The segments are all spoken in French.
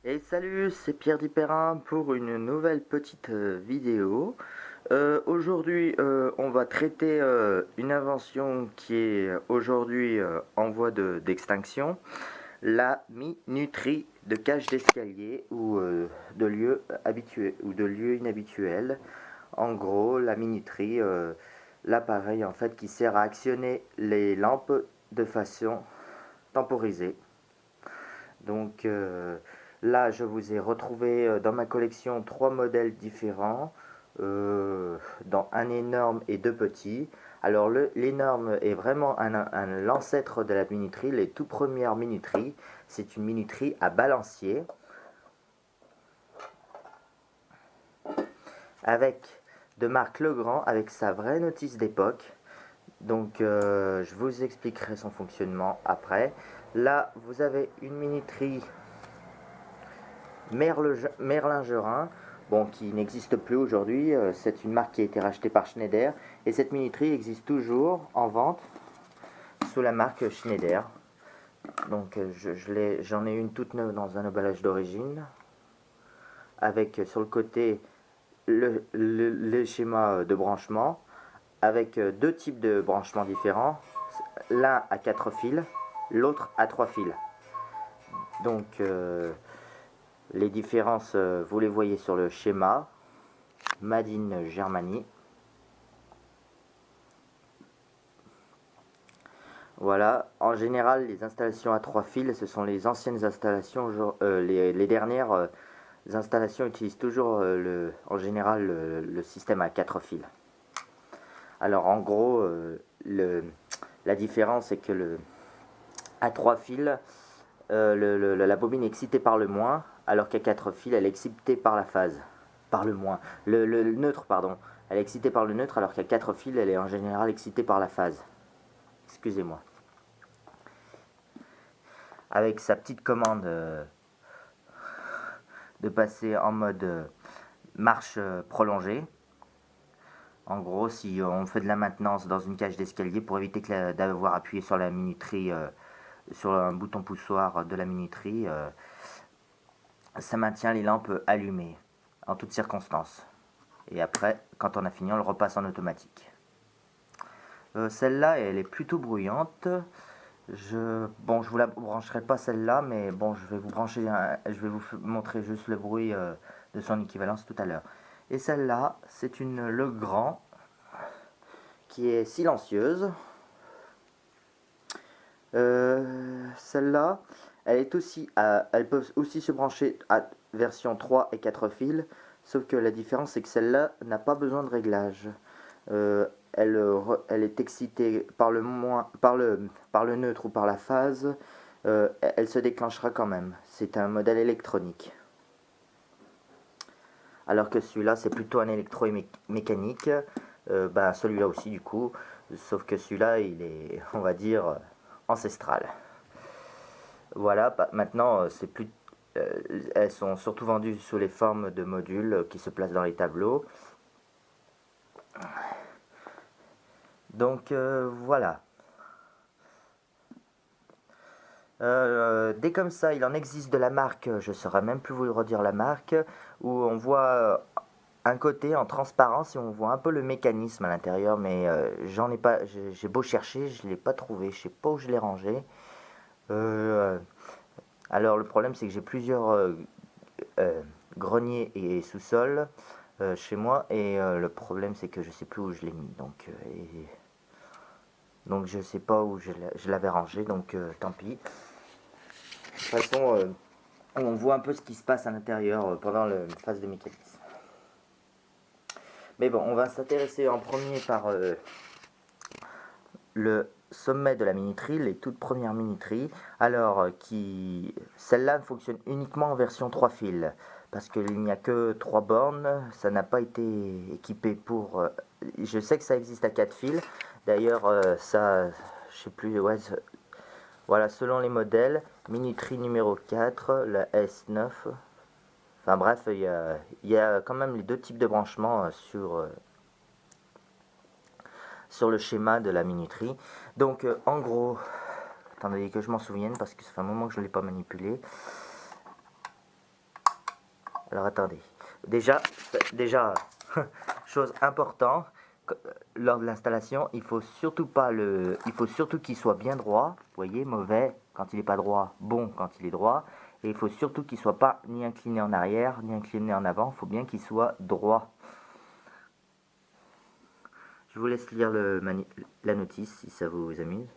Et salut, c'est Pierre Dipérin pour une nouvelle petite vidéo. Aujourd'hui, on va traiter une invention qui est aujourd'hui en voie d'extinction, la minuterie de cage d'escalier ou de lieu habitué ou de lieu inhabituel. En gros, la minuterie, l'appareil en fait qui sert à actionner les lampes de façon temporisée. Donc là, je vous ai retrouvé dans ma collection trois modèles différents, dans un énorme et deux petits. Alors l'énorme est vraiment l'ancêtre de la minuterie, les tout premières minuteries. C'est une minuterie à balancier avec de marque Legrand avec sa vraie notice d'époque. Donc je vous expliquerai son fonctionnement après. Là, vous avez une minuterie Merlingerin, bon, qui n'existe plus aujourd'hui. C'est une marque qui a été rachetée par Schneider. Et cette minuterie existe toujours en vente sous la marque Schneider. Donc j'en ai une toute neuve dans un emballage d'origine. Avec sur le côté les schémas de branchement. Avec deux types de branchements différents. L'un à 4 fils, l'autre à 3 fils. Donc les différences, vous les voyez sur le schéma. Made in Germany. Voilà, en général, les installations à 3 fils, ce sont les anciennes installations. Les dernières installations utilisent toujours en général le système à 4 fils. Alors en gros, la différence est que à 3 fils, la bobine est excitée par le moins, alors qu'à 4 fils, elle est excitée par la phase. Par le moins. Le neutre, pardon. Elle est excitée par le neutre, alors qu'à 4 fils, elle est en général excitée par la phase. Excusez-moi. Avec sa petite commande de passer en mode marche prolongée. En gros, si on fait de la maintenance dans une cage d'escalier, pour éviter d'avoir appuyé sur la minuterie, sur un bouton poussoir de la minuterie, ça maintient les lampes allumées en toutes circonstances. Et après, quand on a fini, on le repasse en automatique. Celle-là, elle est plutôt bruyante. Bon, je vous la brancherai pas celle-là, mais bon, je vais vous montrer juste le bruit de son équivalence tout à l'heure. Et celle-là, c'est une Legrand qui est silencieuse. Celle-là, elle peut aussi se brancher à version 3 et 4 fils, sauf que la différence c'est que celle-là n'a pas besoin de réglage. Elle est excitée par par le neutre ou par la phase. Elle se déclenchera quand même. C'est un modèle électronique. Alors que celui-là, c'est plutôt un électromécanique. Celui-là aussi, du coup. Sauf que celui-là, il est, on va dire, ancestral. Voilà, maintenant, elles sont surtout vendues sous les formes de modules qui se placent dans les tableaux. Donc voilà. Dès comme ça, il en existe de la marque, je ne saurais même plus vous redire la marque, où on voit un côté en transparence et on voit un peu le mécanisme à l'intérieur, mais j'en ai pas, j'ai beau chercher, je ne l'ai pas trouvé, je ne sais pas où je l'ai rangé. Alors le problème c'est que j'ai plusieurs greniers et sous-sol chez moi, et le problème c'est que je sais plus où je l'ai mis, donc je sais pas où je l'avais rangé, donc tant pis. De toute façon, on voit un peu ce qui se passe à l'intérieur pendant la phase de mécanisme. Mais bon, on va s'intéresser en premier par le sommet de la minuterie, les toutes premières minuteries. Alors, celle-là fonctionne uniquement en version 3 fils, parce qu'il n'y a que 3 bornes, ça n'a pas été équipé pour... je sais que ça existe à 4 fils, d'ailleurs, ça, je sais plus, ouais, voilà, selon les modèles, minuterie numéro 4, la S9, enfin bref, il y a quand même les deux types de branchements sur le schéma de la minuterie. Donc en gros, attendez que je m'en souvienne parce que ça fait un moment que je ne l'ai pas manipulé. Alors attendez, déjà chose importante, lors de l'installation, il faut surtout qu'il soit bien droit. Vous voyez, mauvais quand il n'est pas droit, bon quand il est droit. Et il faut surtout qu'il soit pas ni incliné en arrière, ni incliné en avant. Il faut bien qu'il soit droit. Je vous laisse lire la notice si ça vous amuse.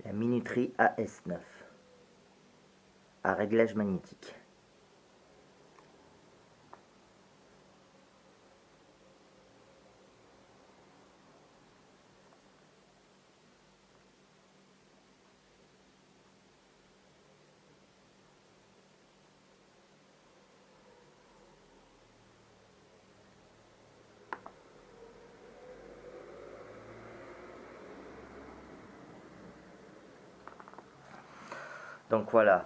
La minuterie AS9 à réglage magnétique. Donc voilà.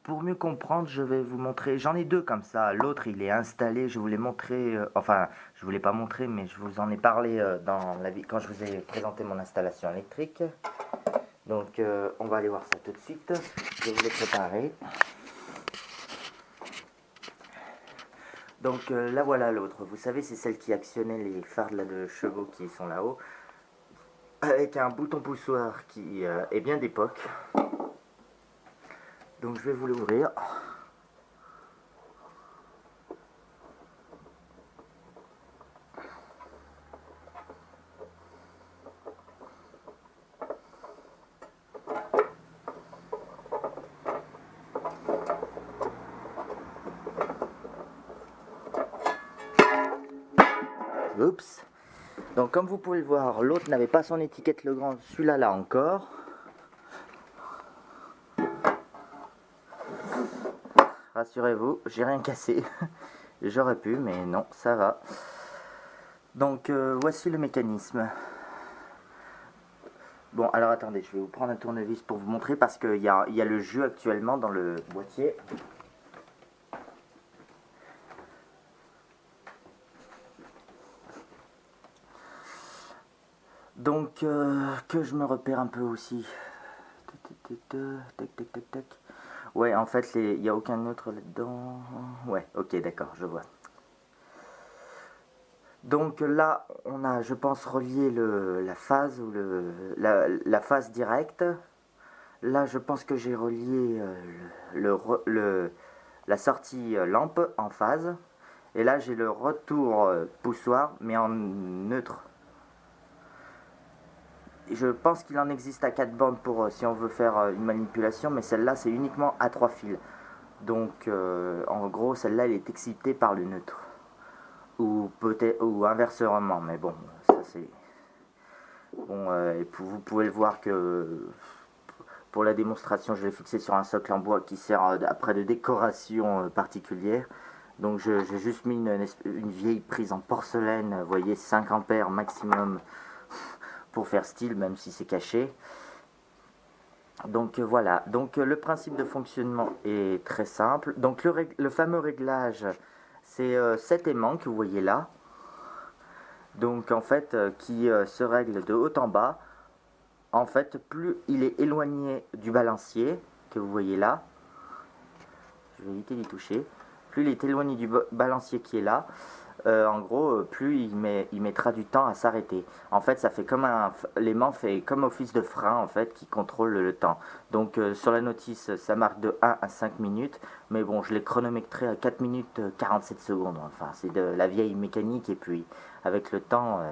Pour mieux comprendre, je vais vous montrer. J'en ai deux comme ça. L'autre, il est installé. Je vous l'ai montré. Enfin, je vous l'ai pas montré, mais je vous en ai parlé quand je vous ai présenté mon installation électrique. Donc, on va aller voir ça tout de suite. Je vais vous les préparer. Donc là voilà l'autre. Vous savez, c'est celle qui actionnait les phares de chevaux qui sont là-haut, avec un bouton poussoir qui est bien d'époque. Donc je vais vous l'ouvrir. Oups. Donc comme vous pouvez le voir, l'autre n'avait pas son étiquette Legrand, celui-là là encore. Rassurez-vous, j'ai rien cassé. J'aurais pu, mais non, ça va. Donc voici le mécanisme. Bon, alors attendez, je vais vous prendre un tournevis pour vous montrer parce qu'il y a le jeu actuellement dans le boîtier. Donc, que je me repère un peu aussi. Tac, tac, tac, tac. Ouais, en fait, il n'y a aucun autre là-dedans. Ouais, ok, d'accord, je vois. Donc là, on a, je pense, relié la phase ou la phase directe. Là, je pense que j'ai relié la sortie lampe en phase. Et là, j'ai le retour poussoir, mais en neutre. Je pense qu'il en existe à 4 bandes pour si on veut faire une manipulation, mais celle-là, c'est uniquement à 3 fils. Donc, en gros, celle-là, elle est excitée par le neutre. Ou peut-être, ou inversement, mais bon, ça c'est... Bon, et vous pouvez le voir que pour la démonstration, je l'ai fixé sur un socle en bois qui sert après de décoration particulière. Donc j'ai juste mis une vieille prise en porcelaine, vous voyez, 5 ampères maximum pour faire style, même si c'est caché. Donc voilà, donc le principe de fonctionnement est très simple. Donc le fameux réglage, c'est cet aimant que vous voyez là. Donc en fait, qui se règle de haut en bas. En fait, plus il est éloigné du balancier, que vous voyez là, je vais éviter d'y toucher, plus il est éloigné du balancier qui est là, en gros, plus il mettra du temps à s'arrêter. En fait, ça fait comme l'aimant fait comme office de frein, en fait, qui contrôle le temps. Donc, sur la notice, ça marque de 1 à 5 minutes, mais bon, je l'ai chronométré à 4 minutes 47 secondes. Enfin, c'est de la vieille mécanique, et puis, avec le temps...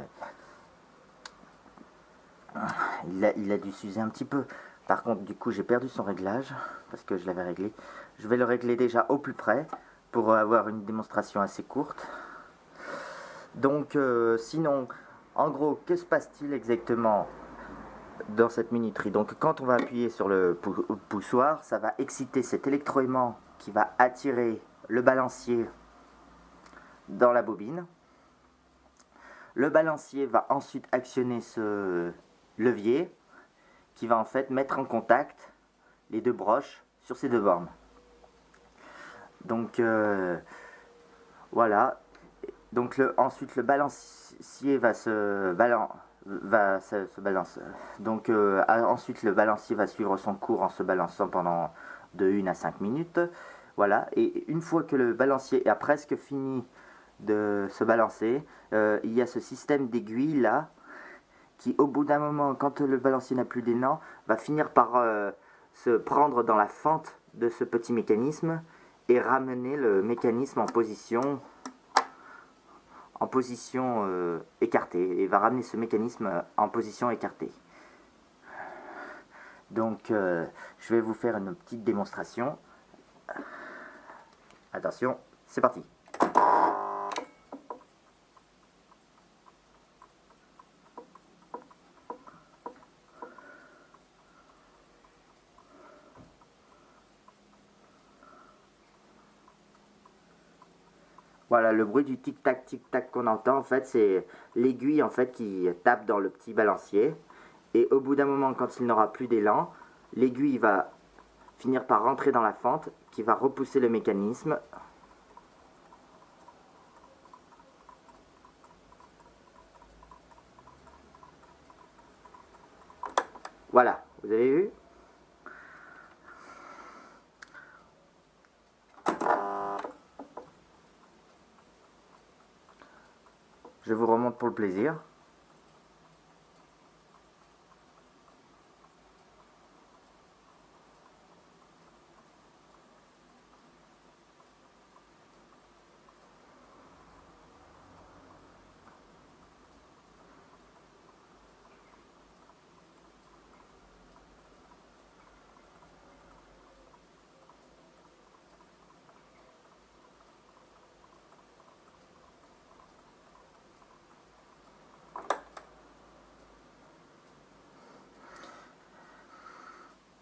il a dû s'user un petit peu. Par contre, du coup, j'ai perdu son réglage parce que je l'avais réglé. Je vais le régler déjà au plus près pour avoir une démonstration assez courte. Donc, sinon, en gros, que se passe-t-il exactement dans cette minuterie? Donc, quand on va appuyer sur le poussoir, ça va exciter cet électroaimant qui va attirer le balancier dans la bobine. Le balancier va ensuite actionner levier qui va en fait mettre en contact les deux broches sur ces deux bornes. Donc voilà. Donc ensuite le balancier va se balancer. Donc ensuite le balancier va suivre son cours en se balançant pendant de 1 à 5 minutes. Voilà, et une fois que le balancier a presque fini de se balancer, il y a ce système d'aiguille là qui au bout d'un moment, quand le balancier n'a plus d'élan, va finir par se prendre dans la fente de ce petit mécanisme et ramener le mécanisme en position écartée, et va ramener ce mécanisme en position écartée. Donc je vais vous faire une petite démonstration. Attention, c'est parti. Voilà, le bruit du tic-tac qu'on entend, en fait, c'est l'aiguille en fait qui tape dans le petit balancier. Et au bout d'un moment, quand il n'aura plus d'élan, l'aiguille va finir par rentrer dans la fente qui va repousser le mécanisme. Voilà, vous avez vu? Je vous remonte pour le plaisir.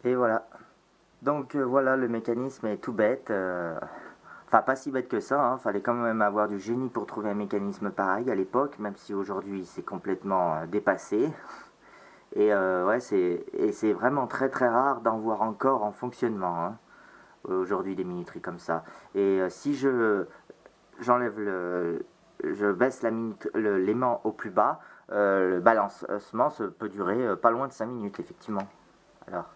Et voilà. Donc voilà, le mécanisme est tout bête. Enfin, pas si bête que ça, hein. Fallait quand même avoir du génie pour trouver un mécanisme pareil à l'époque, même si aujourd'hui c'est complètement dépassé. Et ouais, c'est vraiment très très rare d'en voir encore en fonctionnement, hein, aujourd'hui des minuteries comme ça. Et si j'enlève je baisse l'aimant au plus bas, le balancement peut durer pas loin de 5 minutes effectivement. Alors.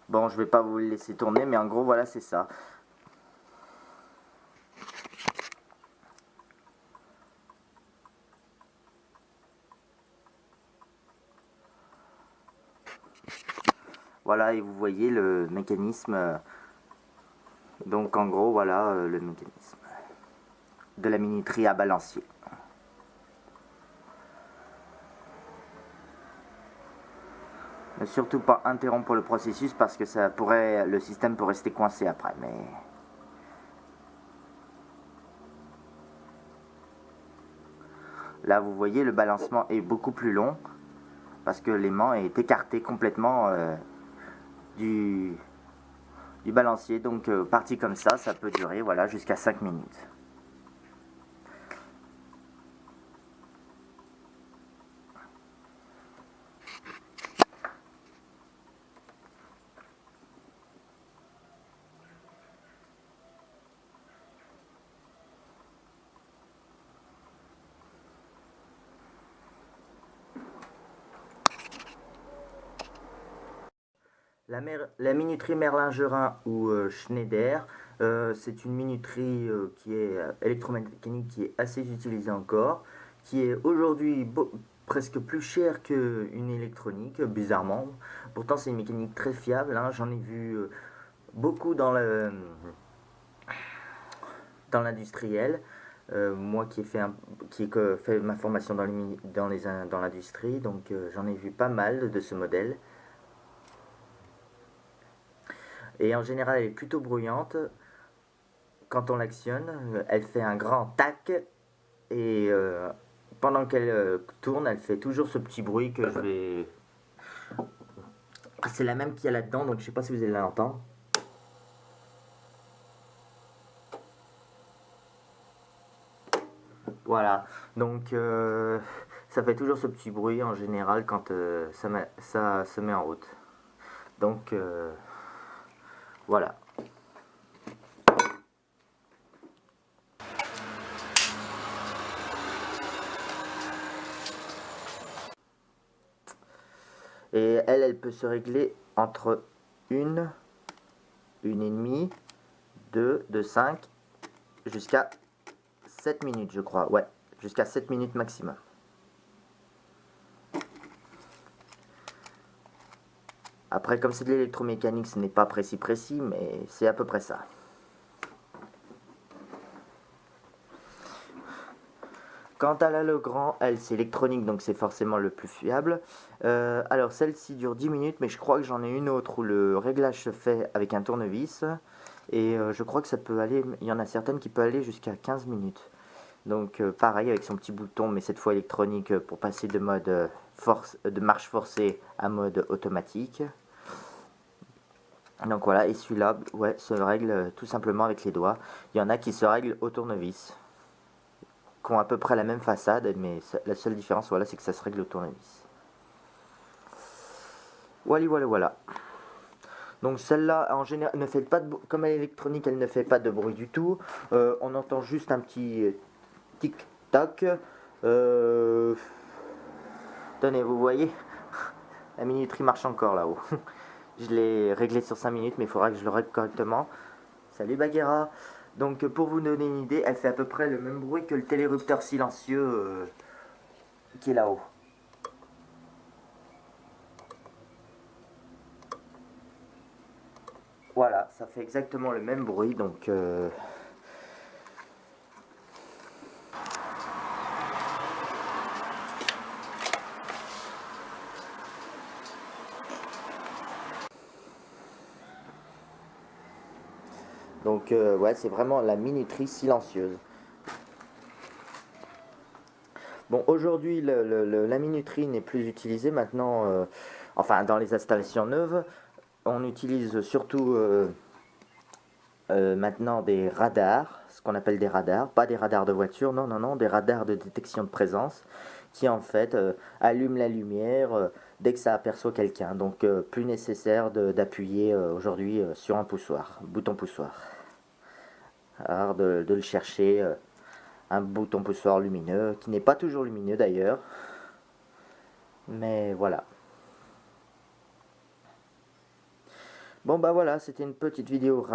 Bon, je vais pas vous le laisser tourner, mais en gros, voilà, c'est ça. Voilà, et vous voyez le mécanisme. Donc, en gros, voilà le mécanisme de la minuterie à balancier. Ne surtout pas interrompre le processus parce que le système peut rester coincé après. Mais là, vous voyez, le balancement est beaucoup plus long parce que l'aimant est écarté complètement du balancier. Donc, parti comme ça peut durer voilà, jusqu'à 5 minutes. La minuterie Merlin-Gerin ou Schneider, c'est une minuterie qui est électromécanique qui est assez utilisée encore, qui est aujourd'hui presque plus chère qu'une électronique, bizarrement. Pourtant, c'est une mécanique très fiable, hein. J'en ai vu beaucoup dans l'industriel. Moi qui ai fait ma formation dans l'industrie, donc j'en ai vu pas mal de ce modèle. Et en général, elle est plutôt bruyante. Quand on l'actionne, elle fait un grand tac. Et pendant qu'elle tourne, elle fait toujours ce petit bruit que je vais... C'est la même qu'il y a là-dedans, donc je sais pas si vous allez l'entendre. Voilà, donc ça fait toujours ce petit bruit en général quand ça se met en route. Donc voilà. Et elle peut se régler entre 1, 1,5, 2, de 5, jusqu'à 7 minutes je crois. Ouais, jusqu'à 7 minutes maximum. Après, comme c'est de l'électromécanique, ce n'est pas précis, mais c'est à peu près ça. Quant à la Legrand, elle, c'est électronique, donc c'est forcément le plus fiable. Alors, celle-ci dure 10 minutes, mais je crois que j'en ai une autre où le réglage se fait avec un tournevis. Et je crois que ça peut aller, il y en a certaines qui peuvent aller jusqu'à 15 minutes. Donc, pareil, avec son petit bouton, mais cette fois électronique, pour passer de mode de marche forcée à mode automatique. Donc voilà, et celui-là, ouais, se règle tout simplement avec les doigts. Il y en a qui se règlent au tournevis, qui ont à peu près la même façade, mais la seule différence, voilà, c'est que ça se règle au tournevis. Voilà. Donc celle-là, en général, ne fait pas de, comme elle est électronique, elle ne fait pas de bruit du tout. On entend juste un petit tic-tac. Tenez, vous voyez, la minuterie marche encore là-haut. Je l'ai réglé sur 5 minutes, mais il faudra que je le règle correctement. Salut Bagheera. Donc pour vous donner une idée, elle fait à peu près le même bruit que le télérupteur silencieux qui est là-haut. Voilà, ça fait exactement le même bruit, donc ouais, c'est vraiment la minuterie silencieuse. Bon, aujourd'hui, la minuterie n'est plus utilisée maintenant, enfin dans les installations neuves, on utilise surtout maintenant des radars, ce qu'on appelle des radars, pas des radars de voiture, non, des radars de détection de présence, qui en fait allument la lumière dès que ça aperçoit quelqu'un. Donc plus nécessaire d'appuyer aujourd'hui sur un poussoir, bouton poussoir. Alors de le chercher, un bouton poussoir lumineux, qui n'est pas toujours lumineux d'ailleurs, mais voilà. Bon bah voilà, c'était une petite vidéo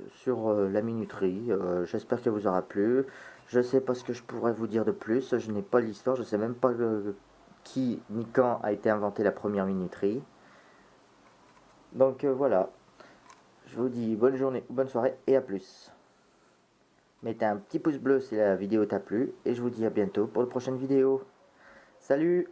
sur la minuterie. J'espère qu'elle vous aura plu. Je sais pas ce que je pourrais vous dire de plus. Je n'ai pas l'histoire. Je sais même pas qui ni quand a été inventée la première minuterie. Donc voilà. Je vous dis bonne journée, bonne soirée et à plus. Mettez un petit pouce bleu si la vidéo t'a plu. Et je vous dis à bientôt pour la prochaine vidéo. Salut!